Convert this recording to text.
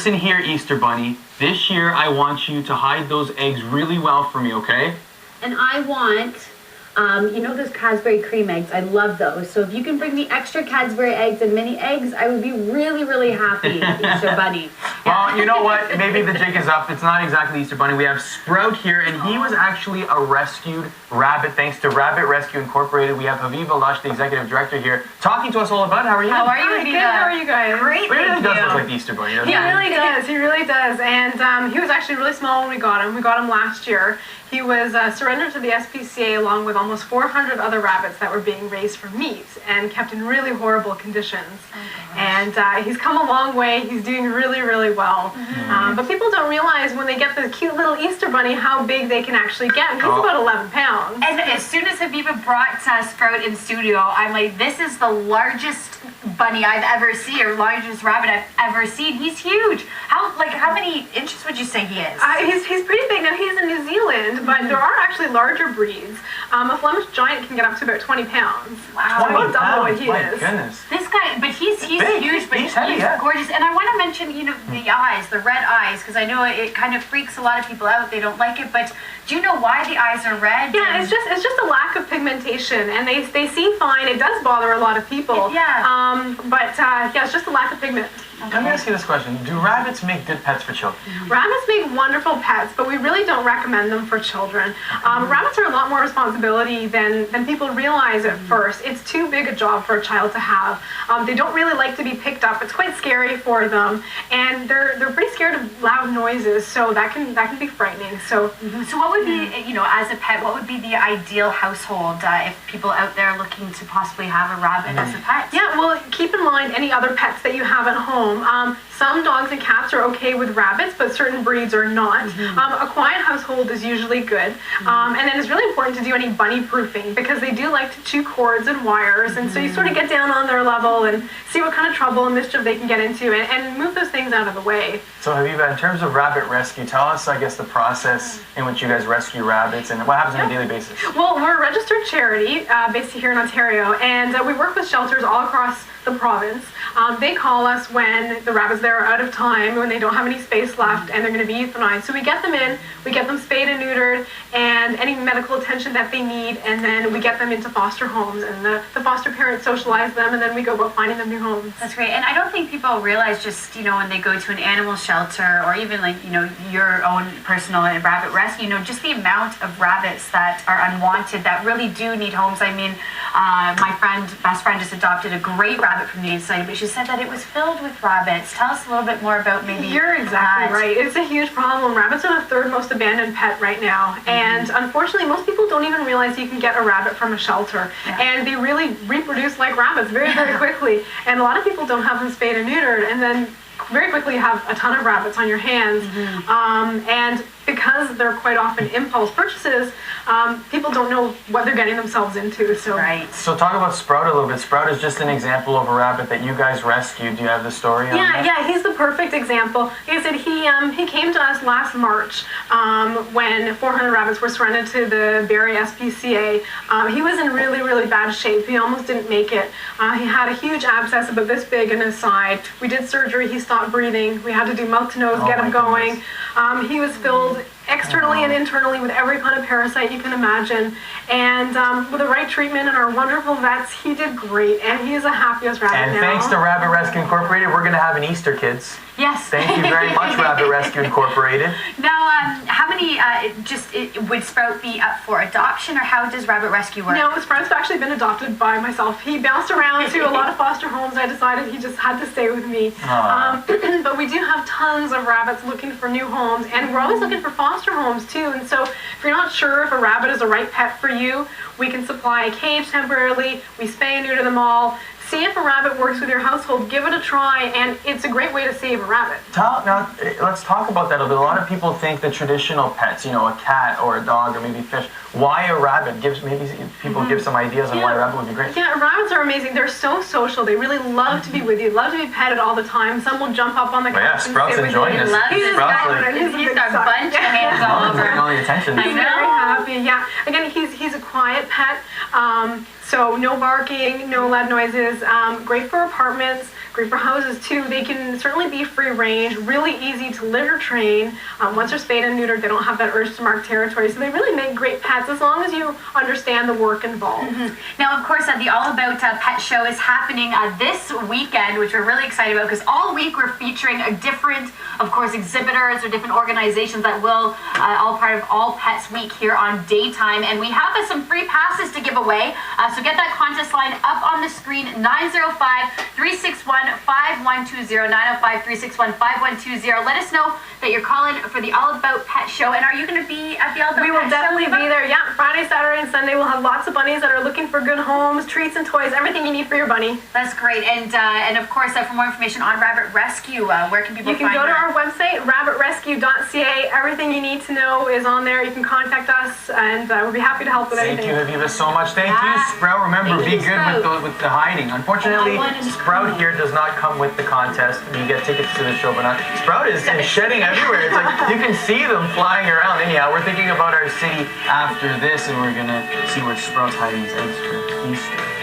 Listen here, Easter Bunny. This year, I want you to hide those eggs really well for me, okay? And I want, you know those Cadbury cream eggs? I love those. So if you can bring me extra Cadbury eggs and mini eggs, I would be really, really happy, Easter Bunny. Well, you know what? Maybe the jig is up. It's not exactly Easter Bunny. We have Sprout here, and he was actually a rescued rabbit thanks to Rabbit Rescue Incorporated. We have Haviva Lush, the executive director here, talking to us all about it. How are you? How are you, Good. How are you guys? Great, He really thank does you. look like the Easter Bunny, doesn't He really does. He really does. And he was actually really small when we got him. We got him last year. He was surrendered to the SPCA along with almost 400 other rabbits that were being raised for meat and kept in really horrible conditions. And he's come a long way. He's doing really, really well. But people don't realize when they get the cute little Easter Bunny how big they can actually get. He's about 11 pounds. And as soon as Habiba brought Sprout in studio, I'm like, this is the largest bunny I've ever seen, or largest rabbit I've ever seen. He's huge. How many inches would you say he is? He's pretty big. Now, he's in New Zealand, but there are actually larger breeds. A Flemish Giant can get up to about 20 pounds. Wow. 20 About double what pounds, he my is. goodness. This guy, but he's big. huge, but He's heavy, yeah. gorgeous. And I want to mention, you know, the eyes, the red eyes, because I know it kind of freaks a lot of people out. They don't like it, but do you know why the eyes are red? Yeah, it's just a lack of pigmentation, and they see fine. It does bother a lot of people. Yeah. But it's just a lack of pigment. Let me ask you this question. Do rabbits make good pets for children? Rabbits make wonderful pets, but we really don't recommend them for children. Rabbits are a lot more responsibility than people realize at first. It's too big a job for a child to have. They don't really like to be picked up. It's quite scary for them, and they're pretty scared of loud noises, so that can be frightening. So what would be, you know, as a pet, what would be the ideal household if people out there looking to possibly have a rabbit as a pet? yeah, well, keep in mind any other pets that you have at home. Some dogs and cats are okay with rabbits, but certain breeds are not. A quiet household is usually good. And then it's really important to do any bunny proofing because they do like to chew cords and wires. And so you sort of get down on their level and see what kind of trouble and mischief they can get into and move those things out of the way. So Haviva, in terms of rabbit rescue, tell us, I guess, the process in which you guys rescue rabbits and what happens on a daily basis. Well, we're a registered charity based here in Ontario, and we work with shelters all across the province. They call us when the rabbits there are out of time, when they don't have any space left, and they're going to be euthanized. So we get them in, we get them spayed and neutered, and any medical attention that they need, and then we get them into foster homes, and the foster parents socialize them, and then we go about finding them new homes. That's great. And I don't think people realize just, you know, when they go to an animal shelter or even like, you know, your own personal rabbit rescue, you know, just the amount of rabbits that are unwanted that really do need homes. I mean, my best friend just adopted a great rabbit from the inside, but she said that it was filled with rabbits. Tell us a little bit more about maybe You're exactly right. It's a huge problem. Rabbits are the third most abandoned pet right now. And unfortunately, most people don't even realize you can get a rabbit from a shelter. And they really reproduce like rabbits very, very quickly. And a lot of people don't have them spayed and neutered. And then very quickly you have a ton of rabbits on your hands. And because they're quite often impulse purchases, people don't know what they're getting themselves into. So So talk about Sprout a little bit. Sprout is just an example of a rabbit that you guys rescued. Do you have the story on that? Yeah, he's the perfect example. Like I said, he came to us last March when 400 rabbits were surrendered to the Barrie SPCA. He was in really, really bad shape. He almost didn't make it. He had a huge abscess about this big in his side. We did surgery. He stopped breathing. We had to do mouth to nose, get him going. He was filled externally and internally with every kind of parasite you can imagine. And with the right treatment and our wonderful vets, he did great. And he is the happiest rabbit And now. thanks to Rabbit Rescue Incorporated, we're going to have an Easter, kids. Yes. Thank you very much, Rabbit Rescue Incorporated. Now, how many would Sprout be up for adoption, or how does Rabbit Rescue work? No, Sprout's actually been adopted by myself. He bounced around to a lot of foster homes. I decided he just had to stay with me. But we do have tons of rabbits looking for new homes, and we're always looking for foster homes too. And so if you're not sure if a rabbit is the right pet for you, we can supply a cage temporarily. We spay and neuter them all. See if a rabbit works with your household. Give it a try, and it's a great way to save a rabbit. Now, let's talk about that a little bit. A lot of people think the traditional pets, you know, a cat or a dog or maybe fish. Why a rabbit? Maybe people give some ideas on why a rabbit would be great. Yeah, rabbits are amazing. They're so social. They really love to be with you, love to be petted all the time. Some will jump up on the couch and Sprout's stay with enjoying you. this. He's got a bunch of hands all over. Getting all the attention. He's very happy. Yeah. Again, he's a quiet pet. So no barking, no loud noises. Great for apartments. Great for houses too. They can certainly be free range, really easy to litter train. Once they're spayed and neutered, they don't have that urge to mark territory. So they really make great pets as long as you understand the work involved. Now, of course, the All About Pet Show is happening this weekend, which we're really excited about, because all week we're featuring a different, of course, exhibitors or different organizations that will all part of All Pets Week here on Daytime. And we have some free passes to give away. So get that contest line up on the screen, 905-361-5120, 905-361-5120. Let us know that you're calling for the All About Pet Show. And are you going to be at the All About We Pet will definitely Show? be there. Yeah, Friday, Saturday, and Sunday we'll have lots of bunnies that are looking for good homes, treats and toys, everything you need for your bunny. That's great. And of course, for more information on Rabbit Rescue, where can people You can find go to her? our website, rabbitrescue.ca. Everything you need to know is on there. You can contact us, and we'll be happy to help with Thank anything. you, Aviva, so much. Thank you, Sprout. Remember, Thank be you, good Sprout. with the hiding. Unfortunately, Sprout here does not come with the contest. You get tickets to the show, but not. Sprout is shedding everywhere. It's like you can see them flying around. Anyhow, we're thinking about our city after this, and we're gonna see where Sprout's hiding his eggs for Easter.